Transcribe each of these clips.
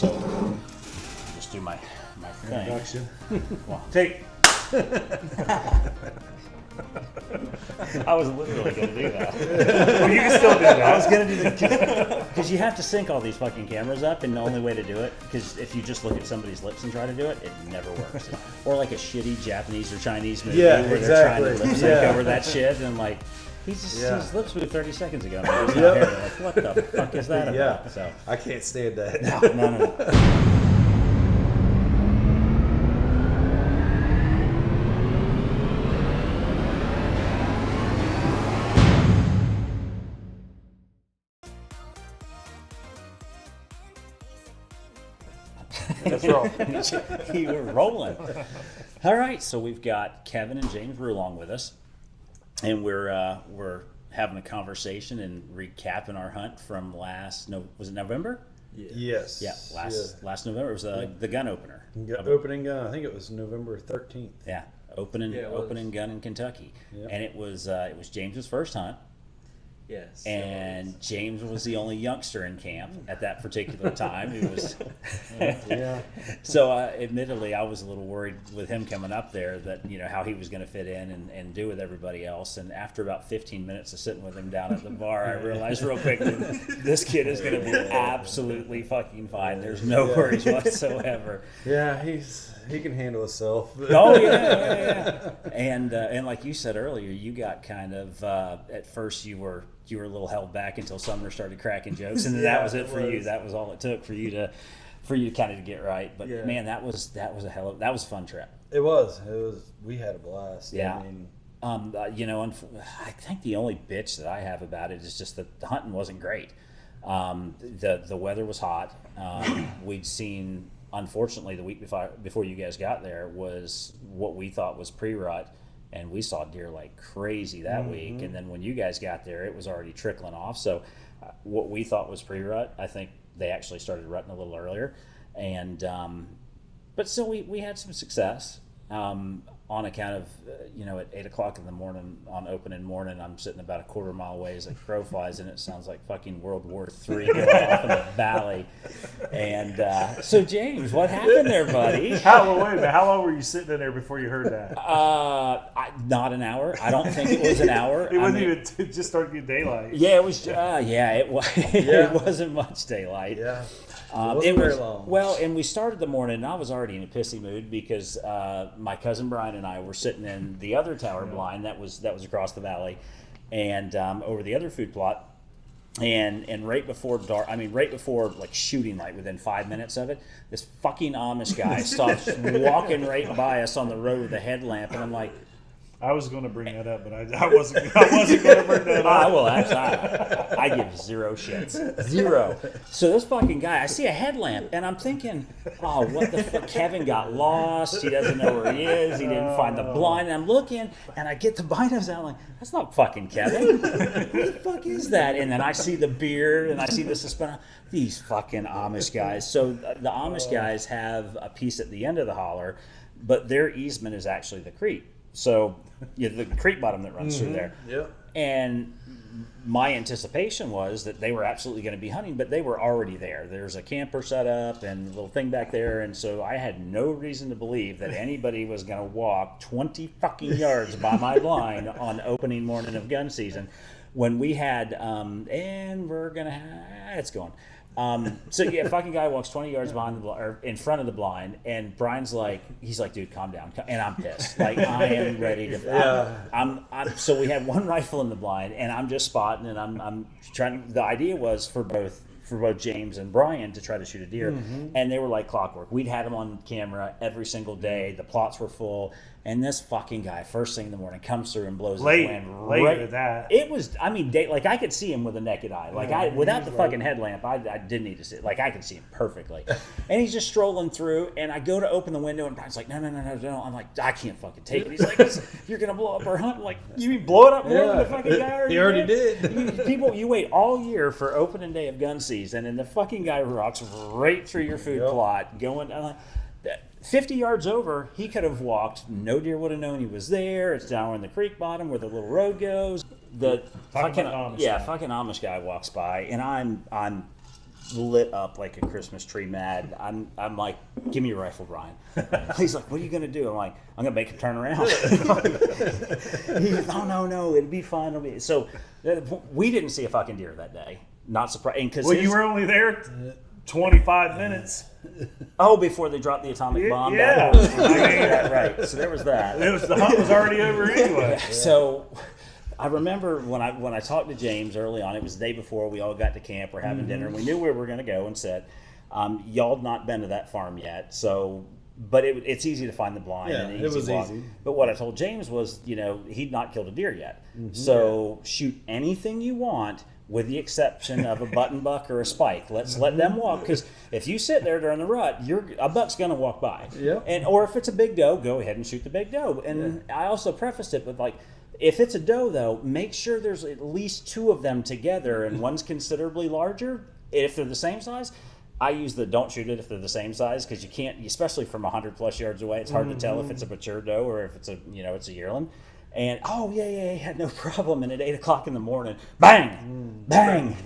So just do my thing. Introduction. Well, Take. I was literally going to do that. Well, you can still do that. I was going to do that because you have to sync all these fucking cameras up, and the only way to do it, because if you just look at somebody's lips and try to do it, it never works. Or like a shitty Japanese or Chinese movie where they're trying to lip sync over that shit, and like his lips moved 30 seconds ago. And he's not here. Like, what the fuck is that about? So I can't stand that. no. That's wrong. You were rolling. All right, so we've got Kevin and James Rulong with us, and we're having a conversation and recapping our hunt from was it November? Yes. Yeah, last November. It was the gun opener. Opening gun. I think it was November 13th. Yeah, opening gun in Kentucky, and it was James's first hunt. Yes. And James was the only youngster in camp at that particular time. He was. So, admittedly, I was a little worried with him coming up there that how he was going to fit in and do with everybody else. And after about 15 minutes of sitting with him down at the bar, I realized real quick that this kid is going to be absolutely fucking fine. There's no worries whatsoever. Yeah, he can handle himself. Oh yeah. And like you said earlier, you got kind of at first you were a little held back until Sumner started cracking jokes, and then that was it for you. That was all it took for you to kind of to get right. But man, that was a fun trip. It was. We had a blast. Yeah. I mean, I think the only bitch that I have about it is just that the hunting wasn't great. The weather was hot. We'd seen. Unfortunately, the week before you guys got there was what we thought was pre-rut, and we saw deer like crazy that week. And then when you guys got there, it was already trickling off. So what we thought was pre-rut, I think they actually started rutting a little earlier. And but still, we had some success on account of at 8 o'clock in the morning on opening morning, I'm sitting about a quarter mile away as a crow flies, and it sounds like fucking World War III going off in the valley. And so James, what happened there, buddy? Wait a minute. How long were you sitting in there before you heard that? Not an hour. I don't think it was an hour. It wasn't even it just started getting daylight. Yeah, it was. It was. It wasn't much daylight. yeah. It was very long. Well, and we started the morning, and I was already in a pissy mood because my cousin Brian and I were sitting in the other tower blind that was across the valley, and over the other food plot, and right before dark, right before like shooting light, within 5 minutes of it, this fucking Amish guy stops walking right by us on the road with a headlamp, and I'm like. I was going to bring that up, but I wasn't going to bring that up. Well, I give zero shits. Zero. So this fucking guy, I see a headlamp, and I'm thinking, oh, what the fuck? Kevin got lost. He doesn't know where he is. He didn't find the blind. And I'm looking, and I get the binos out. I'm like, that's not fucking Kevin. Who the fuck is that? And then I see the beard, and I see the suspender. These fucking Amish guys. So the Amish guys have a piece at the end of the holler, but their easement is actually the creek. So the creek bottom that runs through there. Yeah. And my anticipation was that they were absolutely going to be hunting, but they were already there. There's a camper set up and a little thing back there, and so I had no reason to believe that anybody was going to walk 20 fucking yards by my blind on opening morning of gun season when we had, and we're going to, it's going. Fucking guy walks 20 yards behind the or in front of the blind, and Brian's like, he's like, dude, calm down, and I'm pissed. Like I am ready to. So we had one rifle in the blind, and I'm just spotting, and I'm trying. The idea was for both James and Brian to try to shoot a deer, and they were like clockwork. We'd had them on camera every single day. The plots were full. And this fucking guy, first thing in the morning, comes through and blows his wind. Later than that. It was, like I could see him with a naked eye. Like without the fucking headlamp, I didn't need to see it. Like I could see him perfectly. And he's just strolling through, and I go to open the window, and Brian's like, no. I'm like, I can't fucking take it. He's like, you're going to blow up our hunt. I'm like, you mean blow it up more than the fucking guy He already did. You wait all year for opening day of gun season, and the fucking guy rocks right through your food plot, going, 50 yards over, he could have walked. No deer would have known he was there. It's down in the creek bottom where the little road goes. The fucking Amish guy walks by, and I'm lit up like a Christmas tree mad. I'm like, give me your rifle, Ryan. He's like, what are you gonna do? I'm like, I'm gonna make him turn around. He's like, oh no, it'd be fun. So we didn't see a fucking deer that day. Not surprising, because Well, you were only there 25 minutes. oh, before they dropped the atomic bomb. Yeah. Down. Right. So there was that. The hunt was already over anyway. So I remember when I talked to James early on, it was the day before we all got to camp, we're having dinner, and we knew where we were going to go, and said, y'all not been to that farm yet, so, but it's easy to find the blind. Yeah, and it was walk. easy. But what I told James was, he'd not killed a deer yet. So shoot anything you want, with the exception of a button buck or a spike. Let's let them walk, because if you sit there during the rut, a buck's going to walk by. Yep. Or if it's a big doe, go ahead and shoot the big doe. And I also prefaced it with like, if it's a doe, though, make sure there's at least two of them together, and one's considerably larger. If they're the same size, I use the don't shoot it if they're the same size, because you can't, especially from 100+ yards away, it's hard to tell if it's a mature doe or if it's it's a yearling. And he had no problem. And at 8 o'clock in the morning, bang, bang,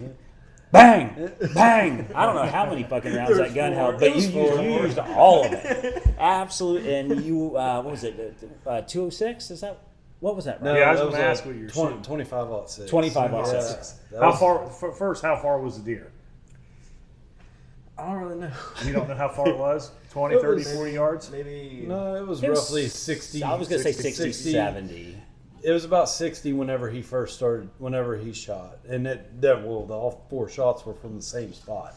bang, bang. I don't know how many fucking rounds that gun held, but you used all of it. Absolutely. And you, what was it? 206? Is that? What was that? No, Yeah, I was that going to ask what you're shooting. 25-06. 25-06. How far was the deer? I don't really know. You don't know how far it was? 20, 30, 40 yards? Maybe. No, it was It was- roughly 60. I was going to say 60, 60. 70. It was about 60 whenever he first started, whenever he shot. And all 4 shots were from the same spot.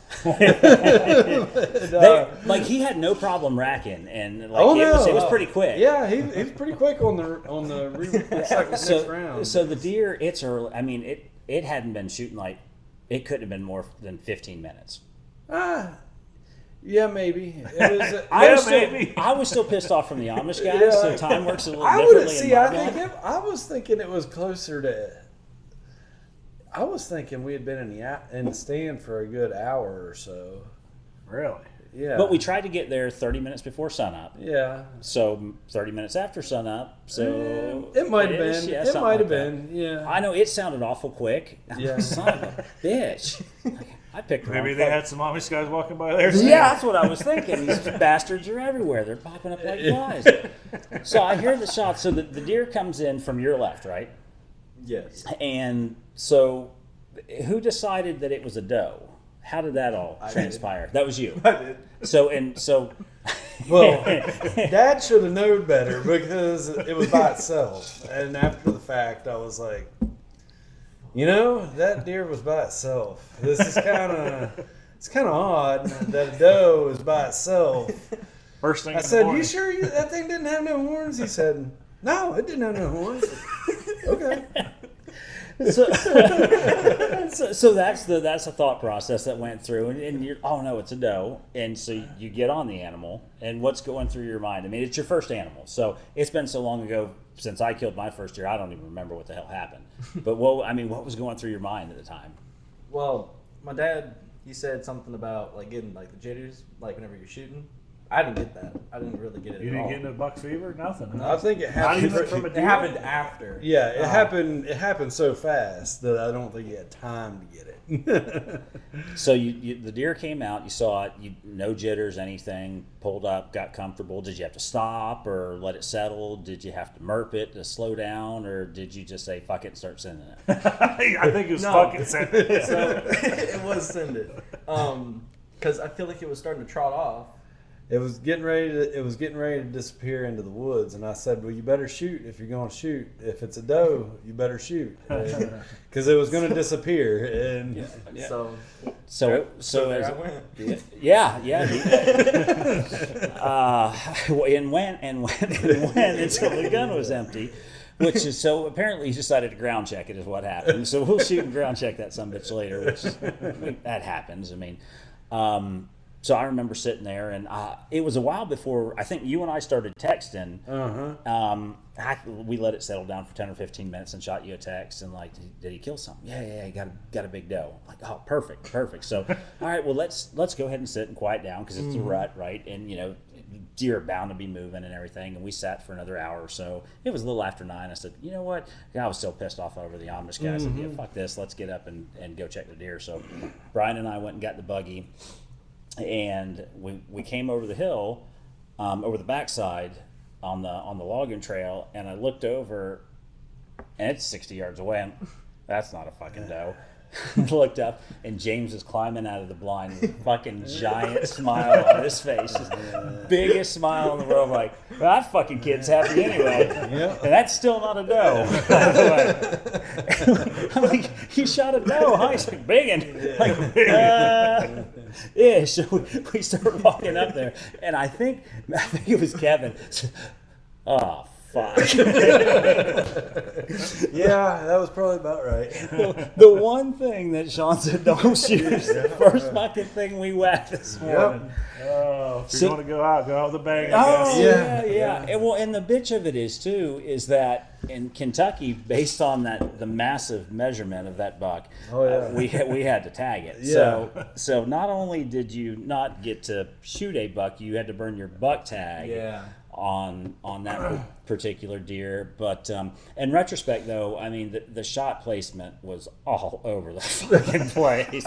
He had no problem racking, and it Oh, was pretty quick. Yeah, he was pretty quick on the next round. So the deer, it's early. I mean, it hadn't been shooting it couldn't have been more than 15 minutes. Yeah, maybe. It was, I was still pissed off from the Amish guys, Yeah. so time works a little I differently. wouldn't in see. my mind. I was thinking it was closer to. I was thinking we had been in the stand for a good hour or so. Really? Yeah. But we tried to get there 30 minutes before sunup. Yeah. So 30 minutes after sunup. So It might have ish, been. yeah, It something might have like that. been. Yeah. I know it sounded awful quick. Yeah. Son of a bitch. I picked the Maybe wrong they fuck- had some Amish guys walking by there. Yeah, that's what I was thinking. These bastards are everywhere. They're popping up like flies. So I hear the shot. So the deer comes in from your left, right? Yes. And so who decided that it was a doe? How did that all transpire? That was you. I did. So Well, Dad should have known better because it was by itself. And after the fact, I was like, that deer was by itself. This is it's kind of odd that a doe is by itself. First thing I in the said, morning. you sure that thing didn't have no horns? He said, no, it didn't have no horns. Okay. so that's the thought process that went through, and you're, oh no, it's a doe, and so you get on the animal, and what's going through your mind? I mean, it's your first animal, so it's been so long ago since I killed my first deer, I don't even remember what the hell happened. But what was going through your mind at the time? Well, my dad, he said something about getting the jitters, whenever you're shooting. I didn't get that. I didn't really get it. You at didn't all. get no buck fever? Nothing. I think it Not happened. even from a It deer? happened after. Yeah, it happened. It happened so fast that I don't think he had time to get it. So the deer came out, you saw it, no jitters, anything, pulled up, got comfortable. Did you have to stop or let it settle? Did you have to merp it to slow down, or did you just say fuck it and start sending it? I think it was No. fucking sent. So it was sended. Because I feel like it was starting to trot off. It was getting ready to disappear into the woods, and I said, "Well, you better shoot if you're going to shoot. If it's a doe, you better shoot because it was going to disappear." And Yeah. So So there as, I went. yeah. And went until the gun was empty, which is so apparently he decided to ground check it is what happened. So we'll shoot and ground check that sumbitch later, which that happens. I mean, so I remember sitting there, and it was a while before I think you and I started texting. We let it settle down for 10 or 15 minutes and shot you a text and did he kill something? Yeah, he got a big doe. I'm like, oh, perfect. So all right, well let's go ahead and sit and quiet down because it's a rut, right? And deer are bound to be moving and everything. And we sat for another hour or so. It was a little after 9. I said, you know what? I was still pissed off over the Amish guy. I said, yeah, fuck this. Let's get up and go check the deer. So Brian and I went and got the buggy, and we came over the hill, over the backside on the logging trail, and I looked over, and it's 60 yards away. And that's not a fucking doe. Looked up, and James is climbing out of the blind with a fucking giant smile on his face. Just biggest smile in the world. Like, well, that fucking kid's happy anyway. Yeah. And that's still not a doe, by the way. I'm like, he shot a doe, huh? He's like, biggin'. Like, yeah. So we start walking up there, and I think it was Kevin. Oh, fuck. Yeah, that was probably about right. The one thing that Sean said don't shoot is the first fucking thing we whacked this morning. Oh, if you're going to go out with a bang, I Oh, guess. yeah. And, well, and the bitch of it is, too, is that in Kentucky, based on the massive measurement of that buck, we had to tag it. Yeah. So not only did you not get to shoot a buck, you had to burn your buck tag. Yeah. On that particular deer, but in retrospect, though, I mean the shot placement was all over the fucking place.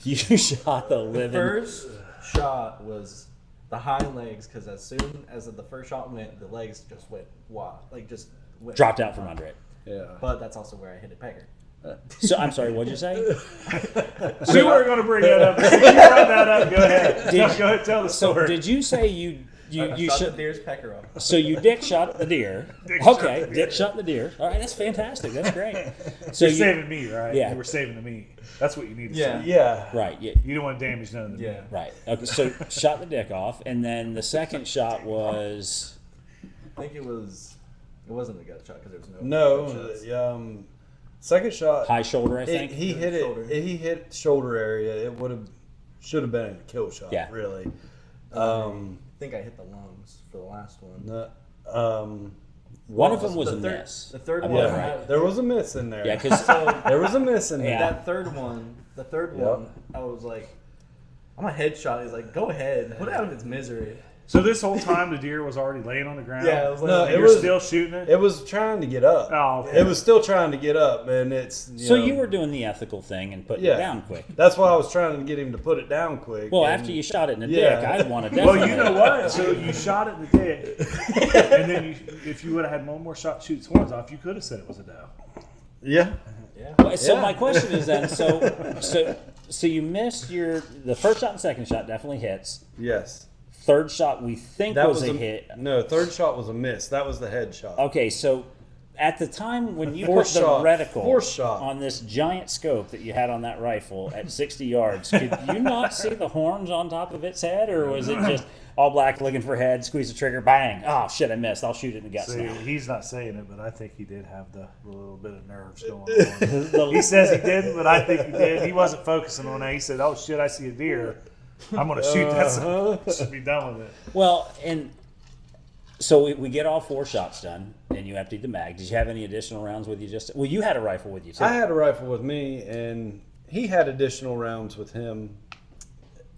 You shot the living. The first shot was the hind legs, because as soon as the first shot went, the legs just went wild, like just went dropped out from under it. Yeah. But that's also where I hit a pecker. So I'm sorry, what'd you say? We were going to bring that up. You brought that up. Go ahead. Go ahead, tell the story. So did you say you shot should? the deer's pecker off. So you dick shot the deer. Okay, dick shot the deer. All right, that's fantastic. That's great. So You're saving meat, right? Yeah. You were saving the meat. That's what you need to Yeah. say. Yeah. right, yeah, You don't want to damage none of the meat. Yeah. right. Okay, so shot the dick off, and then the second shot was I think it wasn't a gut shot because there was no. gut shots. No. Second shot. high shoulder, I think. He hit Shoulder. it. He hit shoulder area. It should have been a kill shot. Yeah. Really. I think I hit the lungs for the last one. One of them was the a third, miss. The third I one, believe, Yeah. right? There was a miss in there. Yeah, because There was a miss in there. Yeah. that third one, I was like, I'm a headshot. He's like, go ahead, put it out of its misery. So this whole time the deer was already laying on the ground? Yeah, it was like, No, And it you're was- still shooting it? It was trying to get up. Oh, okay. It was still trying to get up, and it's. you were doing the ethical thing and putting it down quick. That's why I was trying to get him to put it down quick. Well, and- after you shot it in the Yeah. dick, I'd want to Well, definitely. you know what? So you shot it in the dick, and then if you would have had one more shot to shoot its horns off, you could have said it was a doe. Yeah. yeah. So Yeah. my question is then, so you missed the first shot and second shot definitely hits. Yes. Third shot we think That was a hit. No, third shot was a miss. That was the head shot. Okay, so at the time when you Fourth put the shot. reticle Fourth shot. on this giant scope that you had on that rifle at 60 yards, could you not see the horns on top of its head, or was it just all black looking for head, squeeze the trigger, bang? Oh shit, I missed. I'll shoot it in the guts See, now. he's not saying it, but I think he did have the little bit of nerves going on. He says he didn't, but I think he did. He wasn't focusing on that. He said, "Oh shit, I see a deer. I'm going to shoot that. Should be done with it." Well, and so we get all 4 shots done, and you emptied the mag. Did you have any additional rounds with you? Well, you had a rifle with you too. I had a rifle with me, and he had additional rounds with him.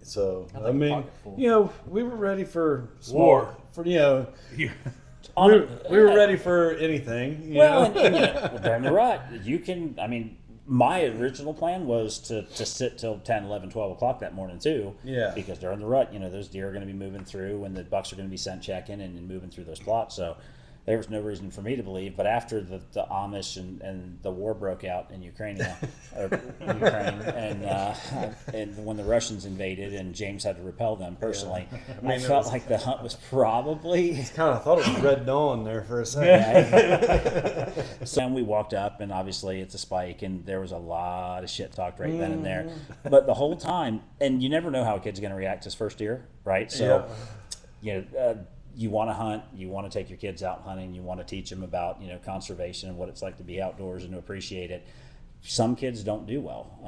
So I I think mean, pocket full. we were ready for War. For You- we were ready for anything. You Well, know? and well, during the rut, you can. I mean, my original plan was to sit till 10, 11, 12 o'clock that morning too. Yeah. Because during the rut, those deer are going to be moving through, and the bucks are going to be scent checking and moving through those plots. So there was no reason for me to believe. But after the Amish and the war broke out in Ukraine, and when the Russians invaded and James had to repel them personally, I felt like the hunt was probably. kind of thought it was Red Dawn there for a second. So then we walked up, and obviously it's a spike, and there was a lot of shit talked right then and there. But the whole time, and you never know how a kid's going to react to his first deer, right? So, you want to hunt, you want to take your kids out hunting, you want to teach them about conservation and what it's like to be outdoors and to appreciate it. Some kids don't do well.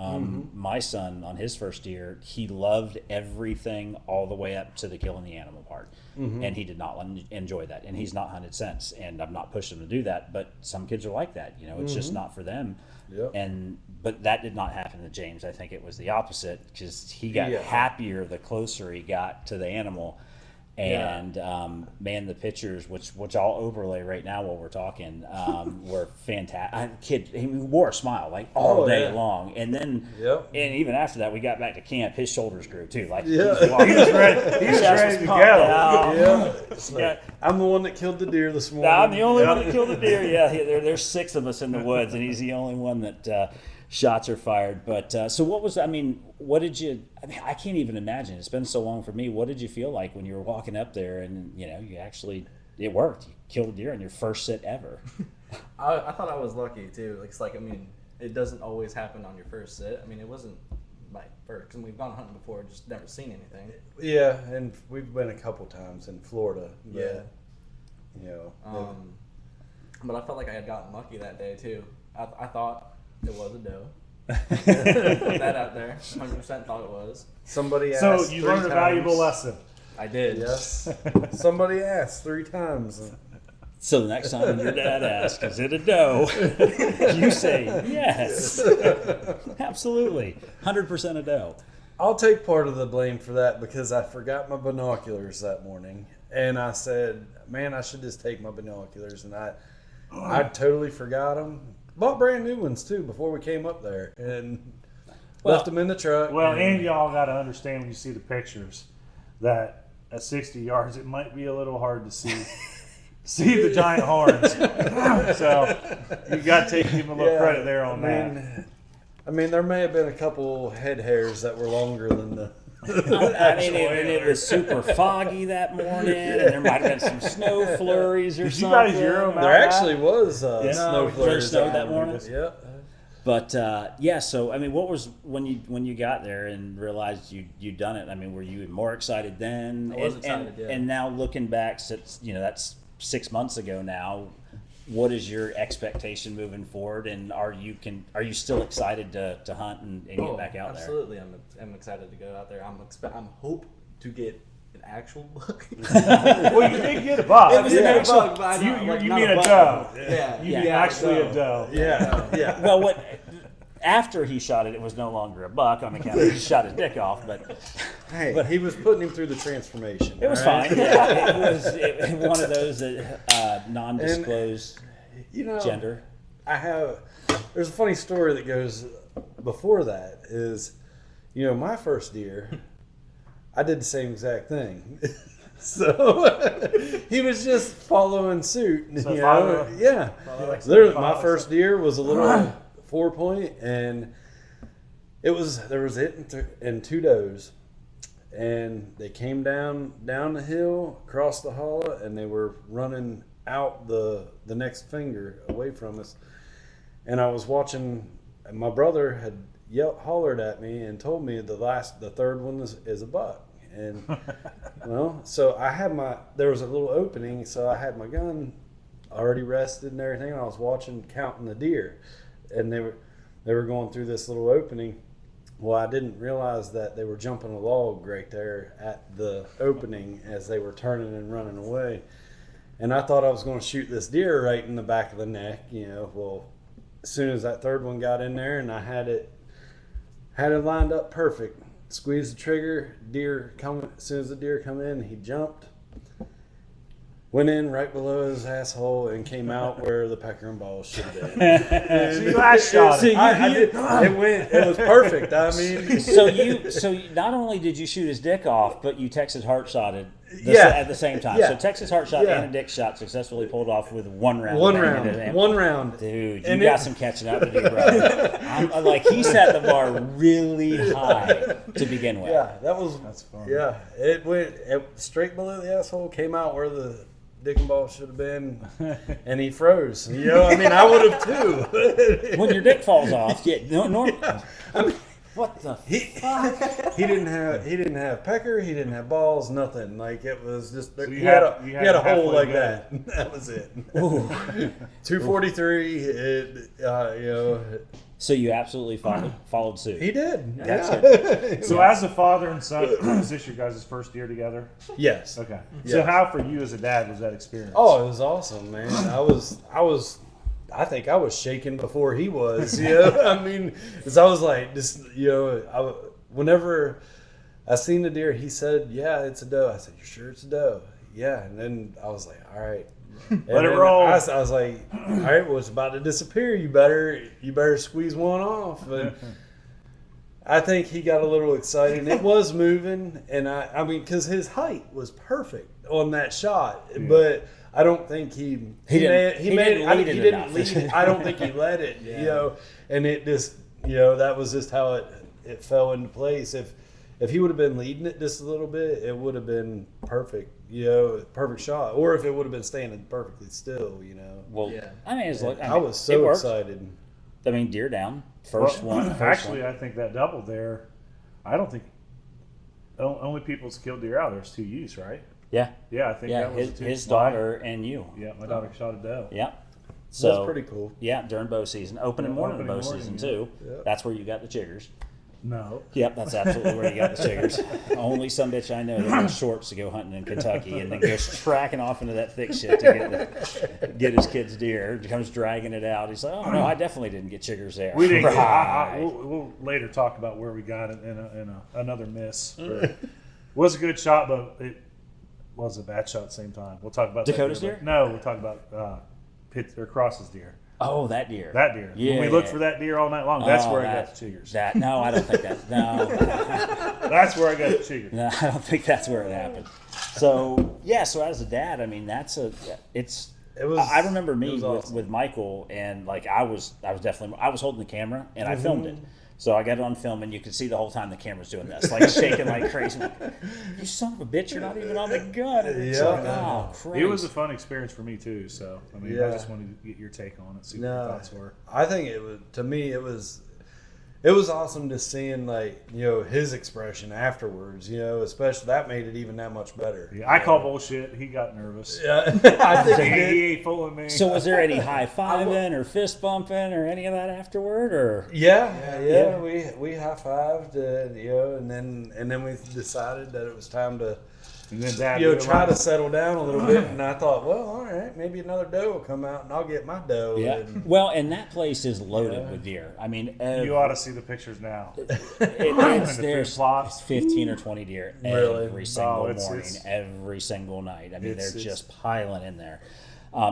My son, on his first deer, he loved everything all the way up to the killing the animal part, and he did not enjoy that. And he's not hunted since. And I'm not pushing him to do that, but some kids are like that. It's just not for them. Yep. But that did not happen to James. I think it was the opposite, because he got happier the closer he got to the animal. And man, the pictures, which I'll overlay right now while we're talking, were fantastic. Kid, he wore a smile like all day long, and then, and even after that, we got back to camp. His shoulders grew too. Like he was ready. He was ready to go. I'm the one that killed the deer this morning. I'm the only one that killed the deer. Yeah, there's 6 of us in the woods, and he's the only one that shots are fired. But so what was? I mean, what did you? I mean, I can't even imagine. It's been so long for me. What did you feel like when you were walking up there and you actually it worked? You killed a deer on your first sit ever. I thought I was lucky too. It's like, I mean, it doesn't always happen on your first sit. I mean, it wasn't my first, because we've gone hunting before, just never seen anything. Yeah, and we've been a couple times in Florida. But, but I felt like I had gotten lucky that day too. I thought it was a doe. Put that out there. 100% thought it was. Somebody asked. So you learned a valuable lesson. I did. Yes. Somebody asked 3 times. So the next time when your dad asks, "Is it a doe?" you say, "Yes, absolutely, 100% a doe." I'll take part of the blame for that because I forgot my binoculars that morning, and I said, "Man, I should just take my binoculars," and I totally forgot them. Bought brand new ones too before we came up there, and left them in the truck. Well, and y'all got to understand when you see the pictures that at 60 yards it might be a little hard to see the giant horns. So you got to give him a little credit there on that. I mean, there may have been a couple head hairs that were longer than the. I mean, it was super foggy that morning, and there might have been some snow flurries or Did something. you guys Euro map There that? actually was snow flurries snowed that morning. Yeah. But so I mean, what was when you got there and realized you'd done it? I mean, were you more excited then? I was excited, yeah. And now looking back, since that's 6 months ago now. What is your expectation moving forward? And are you still excited to hunt and get back out there? Absolutely, I'm excited to go out there. I'm hope to get an actual buck. Well, you did get a buck. It was an actual buck, but I You, don't- you, like, you not mean a a buck. doe. Yeah, You yeah, mean actually a doe. doe. Yeah. Well, after he shot it was no longer a buck on account of he shot his dick off, but He was putting him through the transformation. it was all right? fine. Yeah, it was one of those that non-disclosed gender. There's a funny story that goes before that is, my first deer, I did the same exact thing. So he was just following suit. So Yeah. Literally, my first deer was a little 4-point, and there was it and 2 does, and they came down the hill, across the hollow, and they were running out the next finger away from us. And I was watching, and my brother had hollered at me and told me the third one is a buck. And so there was a little opening, so I had my gun already rested and everything. And I was counting the deer, and they were going through this little opening. Well, I didn't realize that they were jumping a log right there at the opening as they were turning and running away. And I thought I was going to shoot this deer right in the back of the neck, Well, as soon as that third one got in there and I had it lined up perfect, squeezed the trigger, as soon as the deer come in, he jumped, went in right below his asshole, and came out where the pecker and balls should have been. So you last shot it. It was perfect. I mean, So not only did you shoot his dick off, but you Texas heart shotted at the same time. Yeah. So Texas heart shot Yeah. and a dick shot successfully pulled off with one round. One round. Dude, And you got some catching up to do, bro. Like he set the bar really high to begin with. Yeah, that's fun. Yeah, it went straight below the asshole, came out where the dick and ball should have been, and he froze. I mean, I would have too. When your dick falls off, what the? He didn't have pecker. He didn't have balls. Nothing. Like it was just. So he had a hole halfway like good. that. That was it. 243. So you absolutely followed suit. He did. That's it. So as a father and son, is this your guys' first year together? Yes. Okay. Yes. So how for you as a dad was that experience? Oh, it was awesome, man. I think I was shaking before he was. I mean, because I was like, whenever I seen the deer. He said, "Yeah, it's a doe." I said, "You sure it's a doe?" Yeah. And then I was like, "All right, Let it roll." I was like, "All right, well, it's about to disappear. You better squeeze one off." And I think he got a little excited. And it was moving, and I mean, because his height was perfect on that shot, but I don't think he didn't lead it. I don't think he let it, you know, and it just, you know, that was just how it fell into place. If he would have been leading it just a little bit, it would have been perfect, you know, perfect shot. Or if it would have been standing perfectly still, you know. Well, I mean, I was so excited. I mean, deer down, first one. I think that double there, I don't think only people's killed deer out there is 2 ewes, right? Yeah. Yeah, I think that was his daughter and you. Yeah, my daughter shot a doe. Yeah. So that's pretty cool. Yeah, during bow season, opening morning bow morning, season too. Yeah. That's where you got the chiggers. No. Yep, that's absolutely where you got the chiggers. Only some bitch I know that wears shorts to go hunting in Kentucky and then goes tracking off into that thick shit to get his kid's deer. Comes dragging it out. He's like, "Oh no, I definitely didn't get chiggers there." We didn't. Right. We'll later talk about where we got it in another miss. It was a good shot, but it was a bad shot at the same time. We'll talk about Dakota's that deer? No, we'll talk about Cross's deer. Oh, that deer. That deer. Yeah. When we looked for that deer all night long, that's where I got the chiggers. No, I don't think that. No. That's where I got the chiggers. No, I don't think that's where it happened. So yeah, so as a dad, I mean, I remember me awesome. with Michael, and like I was holding the camera and I filmed it. So I got it on film, and you could see the whole time the camera's doing this, like shaking like crazy. I'm like, "You son of a bitch! You're not even on the gun." And it's like, oh, Christ. It was a fun experience for me too. So I mean, I just wanted to get your take on it, see what your thoughts were. I think it was, to me, it was awesome to seeing, like, you know, his expression afterwards, you know, especially that made it even that much better. Yeah, I call bullshit. He got nervous. Yeah, I think he did. He ain't fooling me. So was there any high fiving or fist bumping or any of that afterward, or? Yeah. We high fived, you know, and then we decided that it was time to, and then Dad, you know, try to settle down a little bit. And I thought, well, all right, maybe another doe will come out and I'll get my doe. Yeah. And, Well, and that place is loaded with deer. I mean, you ought to see the pictures now. there's 15 or 20 deer every single morning, every single night. I mean, they're just piling in there.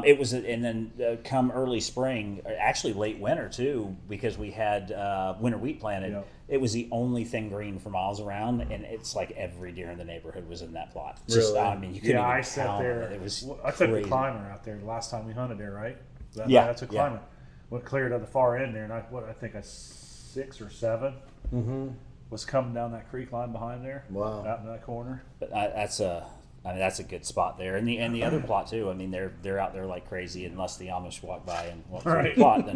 It was, and then come early spring, actually late winter too, because we had winter wheat planted. Yep. It was the only thing green for miles around, and it's like every deer in the neighborhood was in that plot. Really? I mean, you couldn't even I sat count there. it. It was I took crazy. the climber out there the last time we hunted there, right? That's a Yeah. climber. Went clear to the far end there, and I think a 6 or 7 was coming down that creek line behind there. Wow. Out in that corner. But that's a good spot there, and the other plot too. I mean, they're out there like crazy, unless the Amish walk by and walk through the plot,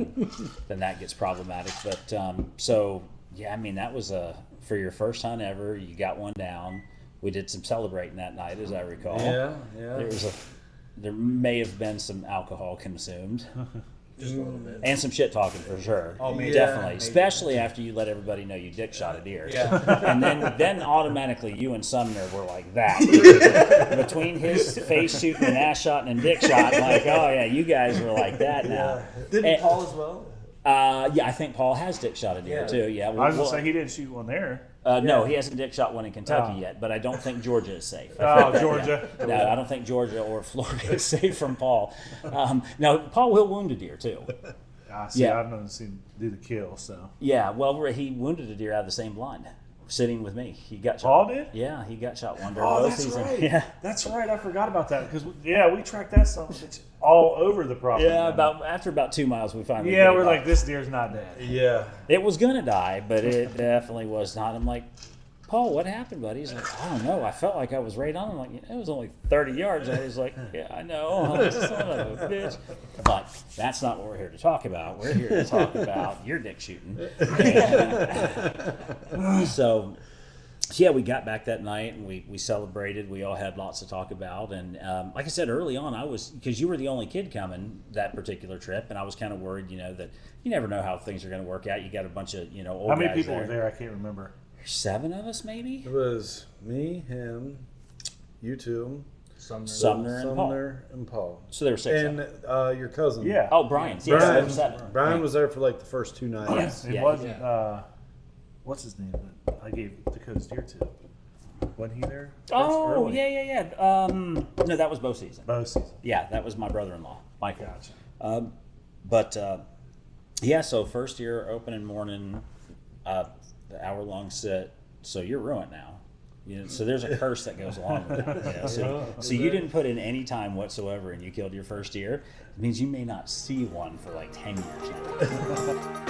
then that gets problematic. But so yeah, I mean, that was for your first hunt ever. You got one down. We did some celebrating that night, as I recall. yeah. There may have been some alcohol consumed. Just a little bit. And some shit talking for sure. Oh, maybe. Definitely. Maybe. Especially after you let everybody know you dick shot a deer. Yeah. And then automatically you and Sumner were like that. Between his face shooting and ass shotting and dick shotting, like, oh yeah, you guys were like that now. Didn't Paul as well? Yeah, I think Paul has dick shot a deer too. Yeah. I was gonna say he didn't shoot one there. No, he hasn't dick shot one in Kentucky yet, but I don't think Georgia is safe. Oh, Georgia. No, I don't think Georgia or Florida is safe from Paul. Now, Paul will wound a deer too. Yeah. I've never seen him do the kill, so. Yeah, well, he wounded a deer out of the same blind, sitting with me. He got shot. Paul did? Yeah, he got shot one during Oh, bow that's season. right. Yeah. That's right. I forgot about that because we tracked that son of a bitch all over the property. Yeah, after about 2 miles, we finally. Yeah, gave we're up. like, this deer's not dead. Yeah. It was gonna die, but it definitely was not. I'm like, Paul, what happened, buddy? He's like, I don't know. I felt like I was right on. I'm like, it was only 30 yards. And he's like, yeah, I know. Son of a bitch. But that's not what we're here to talk about. We're here to talk about your dick shooting. So yeah, we got back that night and we celebrated. We all had lots to talk about. And like I said early on, because you were the only kid coming that particular trip, and I was kind of worried, that you never know how things are going to work out. You got a bunch of, old How many guys people were there? I can't remember. 7 of us, maybe? It was me, him, you two, Sumner and Paul. So there were 6 And of us. your cousin. Yeah. Oh, Brian. Yes, there were 7. Brian was there for like the first 2 nights. Yes. It Yeah, wasn't, what's his name that I gave Dakota's deer to? Wasn't he there? Oh, Early? yeah. No, that was bow season. Bow season. Yeah, that was my brother-in-law, Michael. Gotcha. Yeah, so first year opening morning, the hour-long sit. So you're ruined now. So there's a curse that goes along with it. So you didn't put in any time whatsoever, and you killed your first deer. It means you may not see one for like 10 years now.